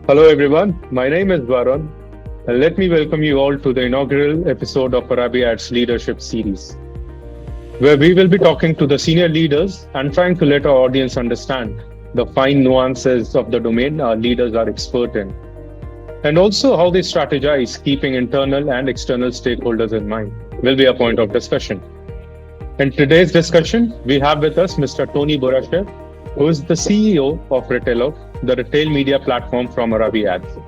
Hello everyone, my name is Varun. Let me welcome you all to the inaugural episode of ArabyAds Leadership Series, where we will be talking to the senior leaders and trying to let our audience understand the fine nuances of the domain our leaders are expert in, and also how they strategize, keeping internal and external stakeholders in mind, will be a point of discussion. In today's discussion, we have with us Mr. Tony Bourached, who is the CEO of Ritelo, the retail media platform from ArabyAds.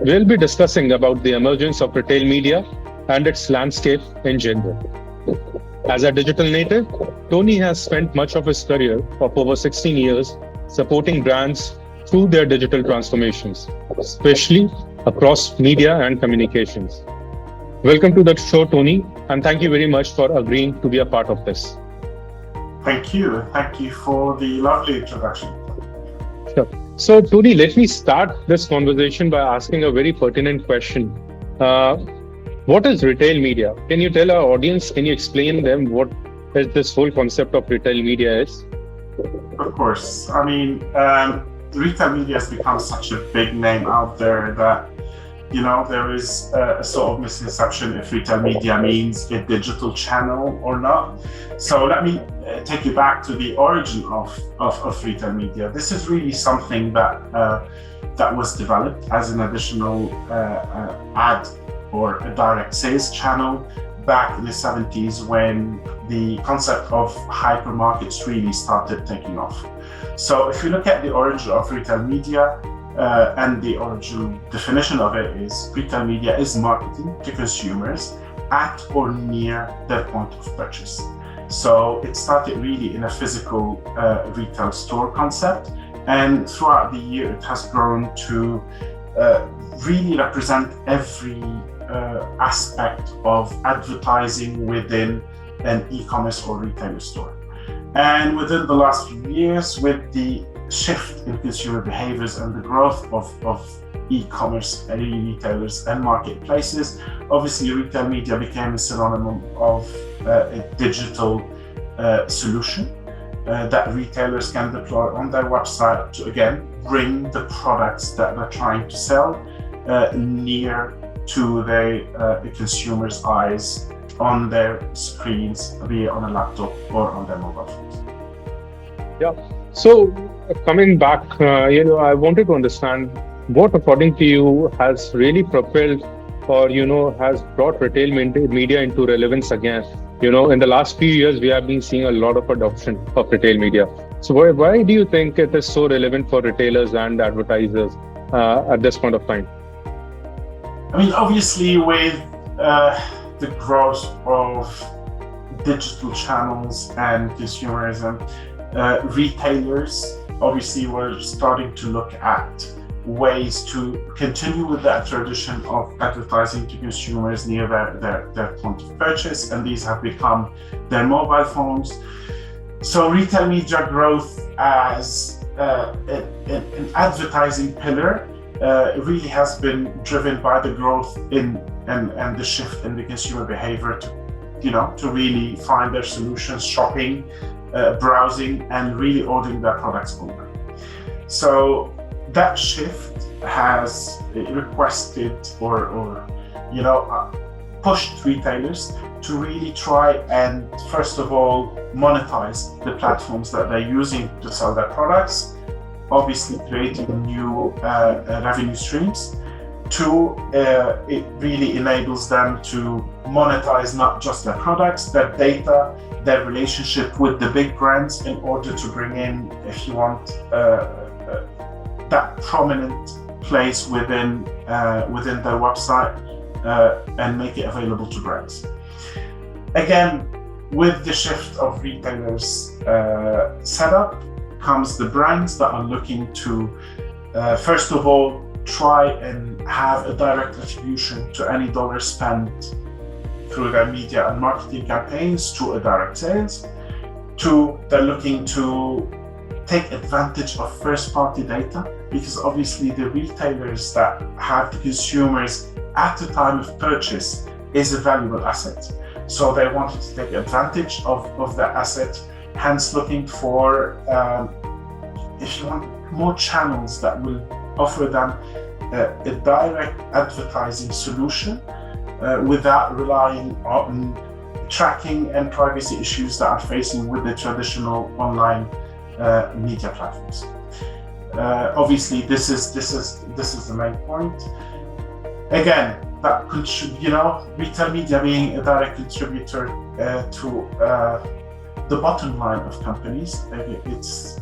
We'll be discussing about the emergence of retail media and its landscape in general. As a digital native, Tony has spent much of his career of over 16 years supporting brands through their digital transformations, especially across media and communications. Welcome to the show, Tony, and thank you very much for agreeing to be a part of this. Thank you. Thank you for the lovely introduction. Sure. So, Tony, let me start this conversation by asking a very pertinent question. What is retail media? Can you tell our audience, can you explain them what is this whole concept of retail media is? Of course. Retail media has become such a big name out there that, there is a sort of misconception if retail media means a digital channel or not. So let me take you back to the origin of retail media. This is really something that was developed as an additional ad or a direct sales channel back in the 70s when the concept of hypermarkets really started taking off. So if you look at the origin of retail media, and the original definition of it is retail media is marketing to consumers at or near their point of purchase. So it started really in a physical retail store concept, and throughout the year it has grown to really represent every aspect of advertising within an e-commerce or retailer store. And within the last few years, with the shift in consumer behaviors and the growth of e-commerce retailers and marketplaces, obviously retail media became a synonym of a digital solution that retailers can deploy on their website to again bring the products that they're trying to sell near to the consumer's eyes on their screens, be it on a laptop or on their mobile phones. Yeah. So coming back, I wanted to understand what, according to you, has really propelled or, has brought retail media into relevance again. In the last few years, we have been seeing a lot of adoption of retail media. So why do you think it is so relevant for retailers and advertisers at this point of time? Obviously, with the growth of digital channels and consumerism, retailers obviously were starting to look at ways to continue with that tradition of advertising to consumers near their point of purchase, and these have become their mobile phones. So retail media growth as an advertising pillar really has been driven by the growth in and the shift in the consumer behavior to really find their solutions, shopping, browsing, and really ordering their products online. So that shift has requested or pushed retailers to really try and first of all monetize the platforms that they're using to sell their products, obviously creating new revenue streams. Two, it really enables them to monetize not just their products, their data, their relationship with the big brands in order to bring in, if you want, that prominent place within their website and make it available to brands. Again, with the shift of retailers' setup comes the brands that are looking to, first of all, try and have a direct attribution to any dollar spent through their media and marketing campaigns to a direct sales. Two, they're looking to take advantage of first-party data, because obviously the retailers that have the consumers at the time of purchase is a valuable asset. So they wanted to take advantage of that asset, hence looking for, if you want, more channels that will offer them a direct advertising solution without relying on tracking and privacy issues that are facing with the traditional online media platforms. Obviously, this is the main point. Again, that retail media being a direct contributor to the bottom line of companies, it's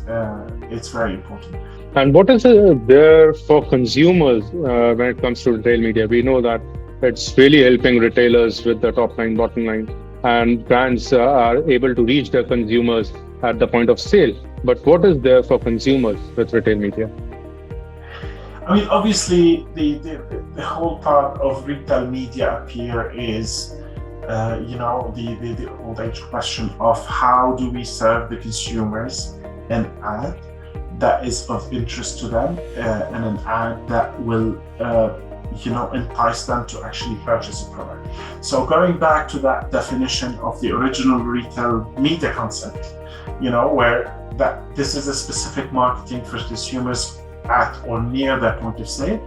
very important. And what is there for consumers when it comes to retail media? We know that it's really helping retailers with the top line, bottom line, and brands are able to reach their consumers at the point of sale. But what is there for consumers with retail media? I mean, obviously, the whole part of retail media up here is, the old age question of how do we serve the consumers an ad that is of interest to them and an ad that will, entice them to actually purchase a product. So going back to that definition of the original retail media concept, where that this is a specific marketing for consumers at or near their point of sale.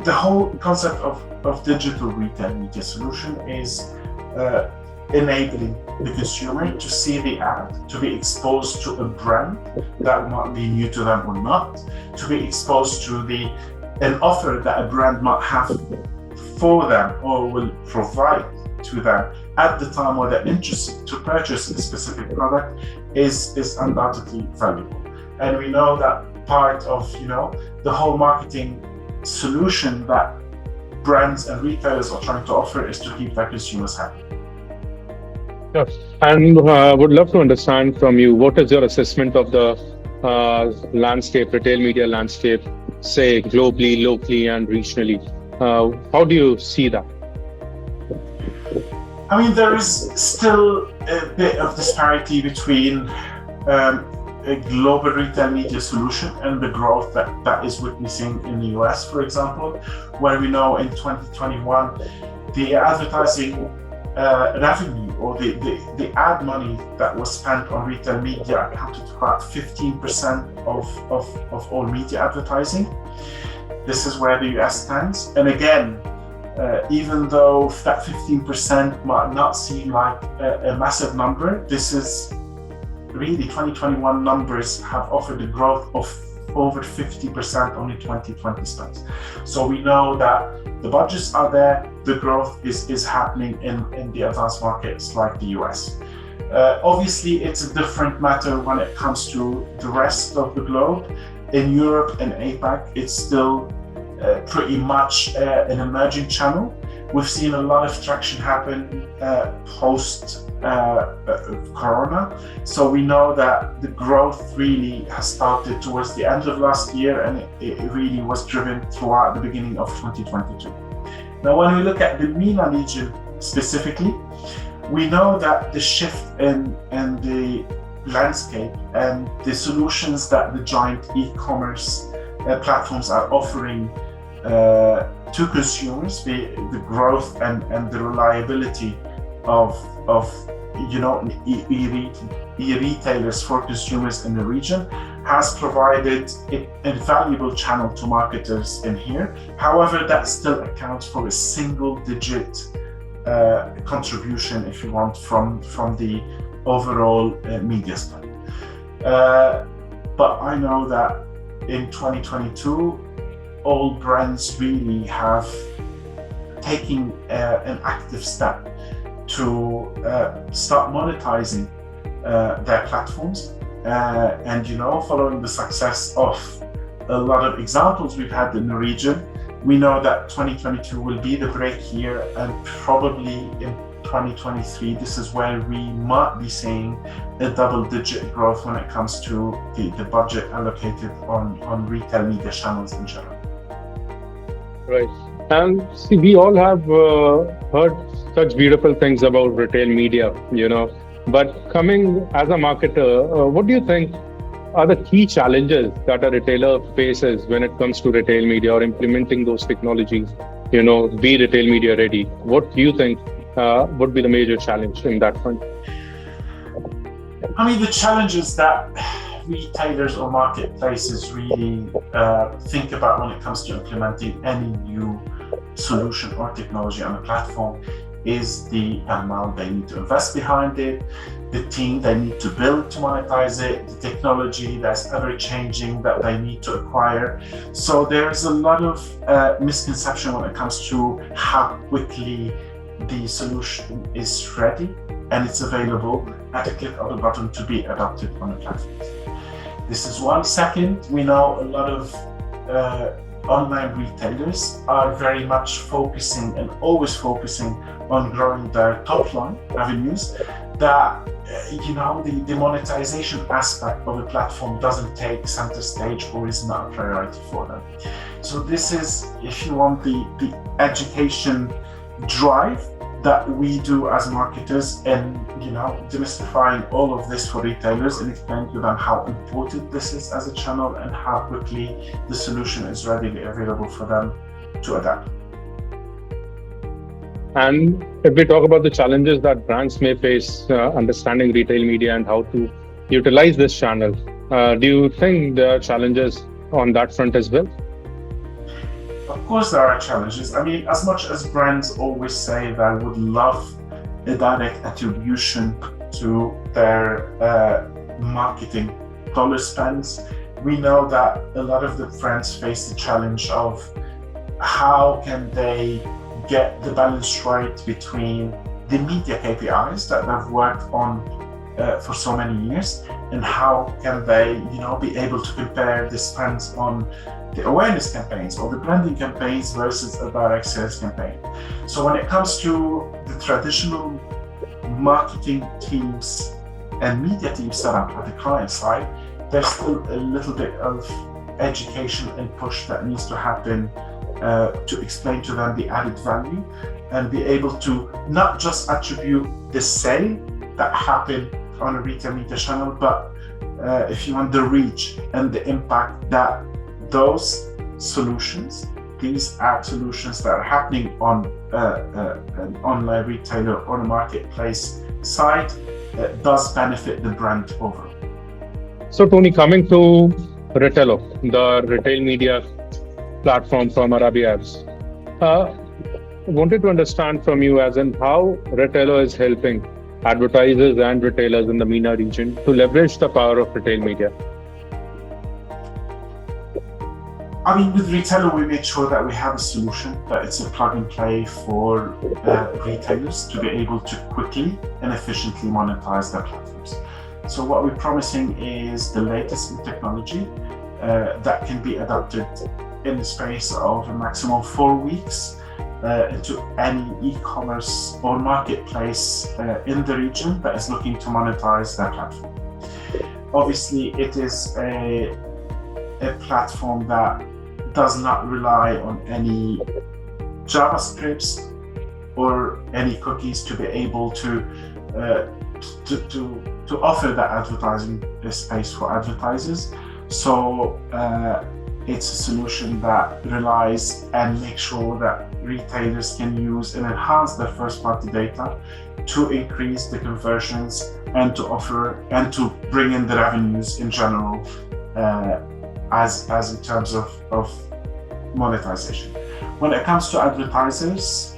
The whole concept of digital retail media solution is enabling the consumer to see the ad, to be exposed to a brand that might be new to them or not, to be exposed to an offer that a brand might have for them or will provide to them at the time where they're interested to purchase a specific product is undoubtedly valuable. And we know that part of the whole marketing solution that brands and retailers are trying to offer is to keep their consumers happy. Yeah. And would love to understand from you, what is your assessment of the retail media landscape, say globally, locally, and regionally? How do you see that? I mean, there is still a bit of disparity between a global retail media solution and the growth that is witnessing in the US, for example, where we know in 2021, the advertising revenue or the ad money that was spent on retail media accounted for about 15% of all media advertising. This is where the US stands. And again, even though that 15% might not seem like a massive number, this is really 2021 numbers have offered a growth of over 50% on the 2020 spends. So we know that the budgets are there, the growth is happening in the advanced markets like the US. Obviously, it's a different matter when it comes to the rest of the globe. In Europe and APAC, it's still pretty much an emerging channel. We've seen a lot of traction happen post Corona. So we know that the growth really has started towards the end of last year, and it really was driven throughout the beginning of 2022. Now, when we look at the MENA region specifically, we know that the shift in the landscape and the solutions that the giant e-commerce platforms are offering to consumers, the growth and the reliability of e-retailers for consumers in the region has provided a valuable channel to marketers in here. However, that still accounts for a single-digit contribution, if you want, from the overall media spend. But I know that in 2022, all brands really have taken an active step to start monetizing their platforms. And following the success of a lot of examples we've had in the region, we know that 2022 will be the break year, and probably in 2023, this is where we might be seeing a double-digit growth when it comes to the budget allocated on retail media channels in general. Right. And see, we all have heard such beautiful things about retail media, but coming as a marketer, what do you think are the key challenges that a retailer faces when it comes to retail media or implementing those technologies, be retail media ready? What do you think would be the major challenge in that front? I mean, the challenges that retailers or marketplaces really think about when it comes to implementing any new solution or technology on a platform is the amount they need to invest behind it, the team they need to build to monetize it, the technology that's ever changing that they need to acquire. So there's a lot of misconception when it comes to how quickly the solution is ready and it's available at a click of a button to be adopted on a platform. This is one. Second, we know a lot of online retailers are very much focusing and always focusing on growing their top line revenues, that the monetization aspect of a platform doesn't take center stage or is not a priority for them. So this is, if you want, the education drive that we do as marketers, and demystifying all of this for retailers and explaining to them how important this is as a channel and how quickly the solution is readily available for them to adapt. And if we talk about the challenges that brands may face understanding retail media and how to utilize this channel, do you think there are challenges on that front as well? Of course, there are challenges. I mean, as much as brands always say they would love a direct attribution to their marketing dollar spends, we know that a lot of the brands face the challenge of how can they get the balance right between the media KPIs that they've worked on for so many years, and how can they, be able to compare the spends on the awareness campaigns or the branding campaigns versus a direct sales campaign. So when it comes to the traditional marketing teams and media teams set up at the client side, there's still a little bit of education and push that needs to happen to explain to them the added value and be able to not just attribute the sale that happened on a retail media channel, but if you want, the reach and the impact that those solutions, these ad solutions that are happening on an online retailer or a marketplace site does benefit the brand overall. So Tony, coming to Ritelo, the retail media platform from ArabyAds, wanted to understand from you as in how Ritelo is helping advertisers and retailers in the MENA region to leverage the power of retail media. I mean, with Ritelo, we made sure that we have a solution, that it's a plug and play for retailers to be able to quickly and efficiently monetize their platforms. So what we're promising is the latest in technology that can be adopted in the space of a maximum 4 weeks into any e-commerce or marketplace in the region that is looking to monetize their platform. Obviously, it is a platform that does not rely on any JavaScripts or any cookies to be able to offer that advertising space for advertisers. So it's a solution that relies and makes sure that retailers can use and enhance their first-party data to increase the conversions and to offer and to bring in the revenues in general as in terms of monetization. When it comes to advertisers,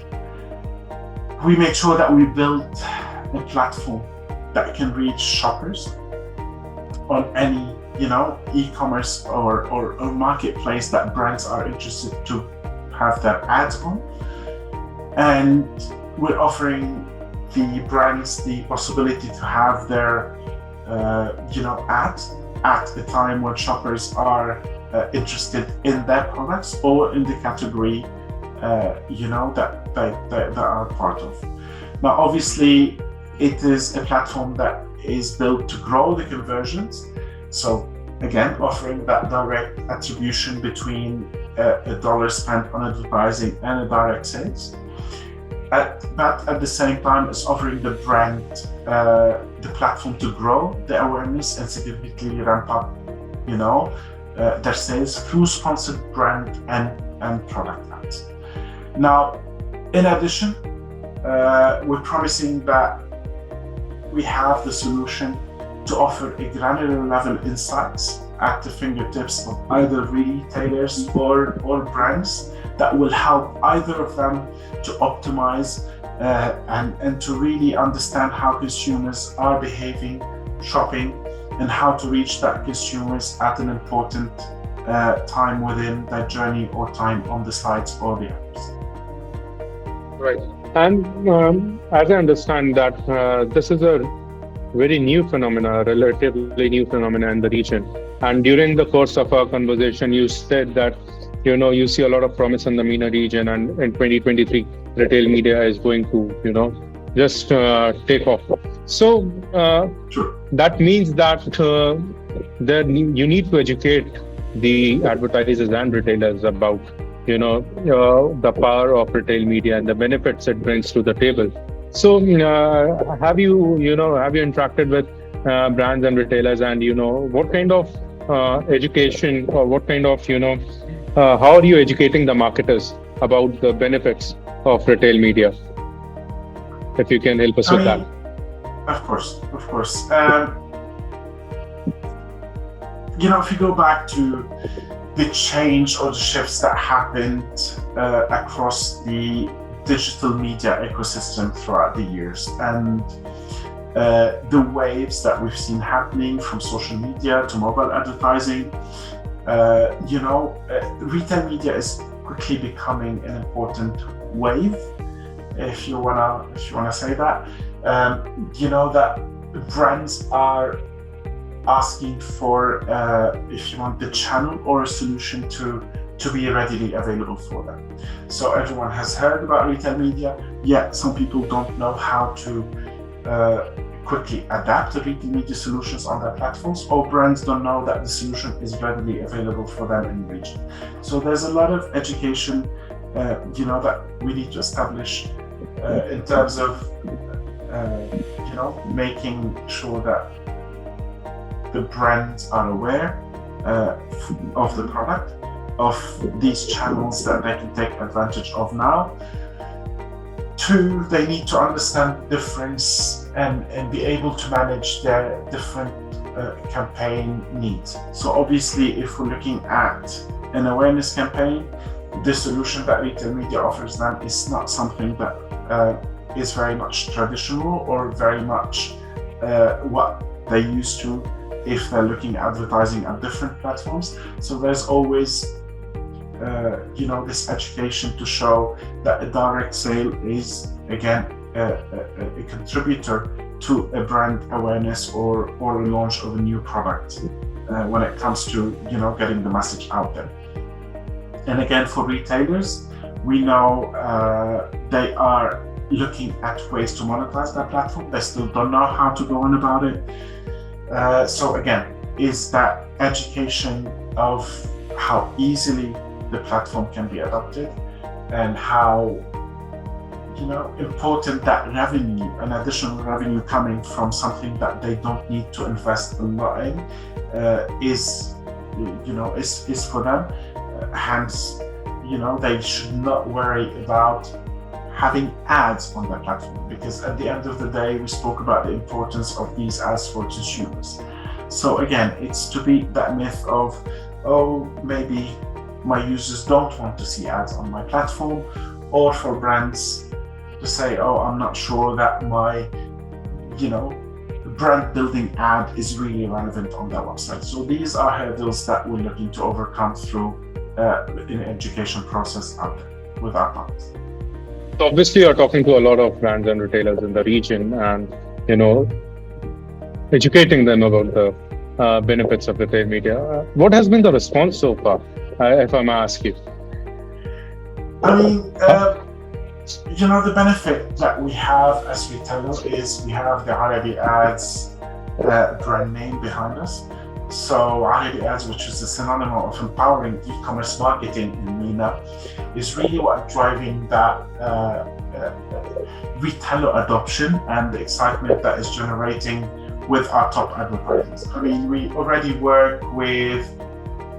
we make sure that we build a platform that can reach shoppers on any e-commerce or marketplace that brands are interested to have their ads on, and we're offering the brands the possibility to have their ads at the time when shoppers are interested in their products or in the category that they are part of. Now, obviously, it is a platform that is built to grow the conversions. So again, offering that direct attribution between a dollar spent on advertising and a direct sales. But at the same time, it's offering the brand the platform to grow the awareness and significantly ramp up, their sales through sponsored brand and product ads. Now, in addition, we're promising that we have the solution to offer a granular level insights at the fingertips of either retailers or brands that will help either of them to optimize and to really understand how consumers are behaving, shopping, and how to reach that consumers at an important time within their journey or time on the sites or the apps. Right. And as I understand that this is a very new phenomena, relatively new phenomena in the region. And during the course of our conversation, you said that you see a lot of promise in the MENA region, and in 2023, retail media is going to just take off. So Sure. that means that you need to educate the advertisers and retailers about the power of retail media and the benefits it brings to the table. So have you interacted with brands and retailers, and what kind of education, or what kind of how are you educating the marketers about the benefits of retail media? If you can help us with that. Of course. If you go back to the change or the shifts that happened across the digital media ecosystem throughout the years, and the waves that we've seen happening from social media to mobile advertising, retail media is quickly becoming an important wave, if you wanna say that. That brands are asking for, if you want, the channel or a solution to be readily available for them. So everyone has heard about retail media, yet some people don't know how to quickly adapt the retail media solutions on their platforms, or brands don't know that the solution is readily available for them in the region. So there's a lot of education, that we need to establish in terms of, making sure that the brands are aware of the product, of these channels that they can take advantage of now. Two, they need to understand the difference and be able to manage their different campaign needs. So obviously, if we're looking at an awareness campaign, the solution that retail media offers them is not something that is very much traditional or very much what they used to if they're looking at advertising at different platforms. So there's always this education to show that a direct sale is, again, a contributor to a brand awareness or a launch of a new product when it comes to getting the message out there. And again, for retailers, we know they are looking at ways to monetize their platform. They still don't know how to go on about it. So again, is that education of how easily the platform can be adopted, and how important that revenue, an additional revenue coming from something that they don't need to invest a lot in, is for them. Hence, they should not worry about having ads on their platform, because at the end of the day, we spoke about the importance of these ads for consumers. So again, it's to beat that myth of, oh, maybe my users don't want to see ads on my platform, or for brands to say, oh, I'm not sure that my, brand building ad is really relevant on their website. So these are hurdles that we're looking to overcome through an education process out there with our partners. So obviously, you're talking to a lot of brands and retailers in the region, and educating them about the benefits of retail media. What has been the response so far, if I may ask you? I mean, the benefit that we have as Ritelo is we have the ArabyAds brand name behind us. So ArabyAds, which is the synonym of empowering e-commerce marketing in MENA, is really what driving that Ritelo adoption and the excitement that is generating with our top advertisers. I mean, we already work with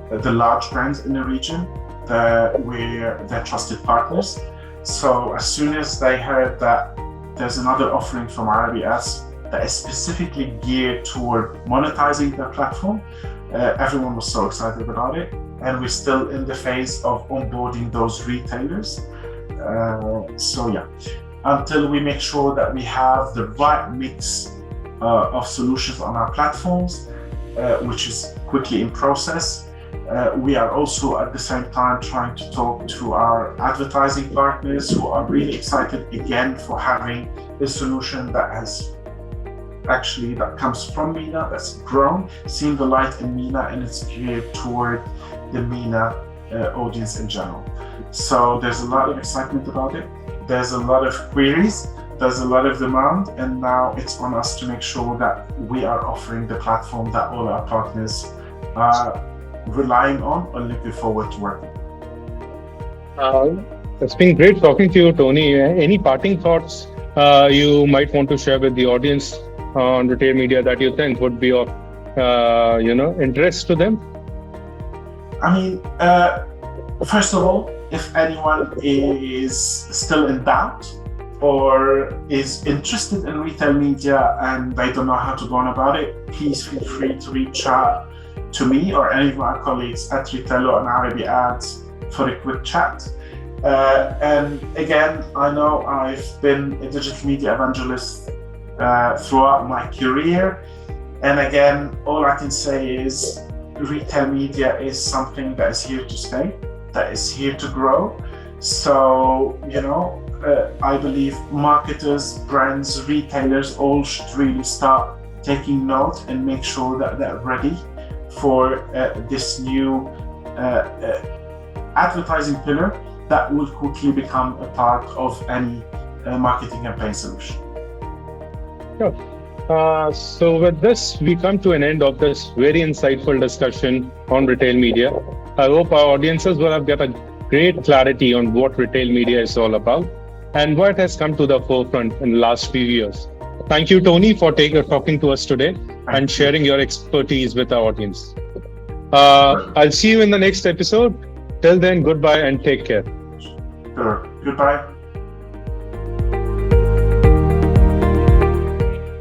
the large brands in the region. We're their trusted partners. So as soon as they heard that there's another offering from ArabyAds that is specifically geared toward monetizing their platform. Everyone was so excited about it, and we're still in the phase of onboarding those retailers. So yeah, until we make sure that we have the right mix of solutions on our platforms, which is quickly in process. We are also at the same time trying to talk to our advertising partners who are really excited again for having a solution that comes from MENA, that's grown, seen the light in MENA, and it's geared toward the MENA audience in general. So there's a lot of excitement about it. There's a lot of queries, there's a lot of demand, and now it's on us to make sure that we are offering the platform that all our partners are relying on or looking forward to working. It's been great talking to you, Tony. Any parting thoughts you might want to share with the audience on retail media that you think would be of interest to them? I mean, first of all, if anyone is still in doubt or is interested in retail media and they don't know how to go on about it, please feel free to reach out to me or any of my colleagues at Ritelo and ArabyAds for a quick chat. And again, I know I've been a digital media evangelist throughout my career. And again, all I can say is retail media is something that is here to stay, that is here to grow. So, I believe marketers, brands, retailers all should really start taking note and make sure that they're ready for this new advertising pillar that will quickly become a part of any marketing campaign solution. Sure. So with this, we come to an end of this very insightful discussion on retail media. I hope our audiences will have got a great clarity on what retail media is all about and what has come to the forefront in the last few years. Thank you, Tony, for talking to us today and sharing your expertise with our audience. I'll see you in the next episode. Till then, goodbye and take care. Sure. Goodbye.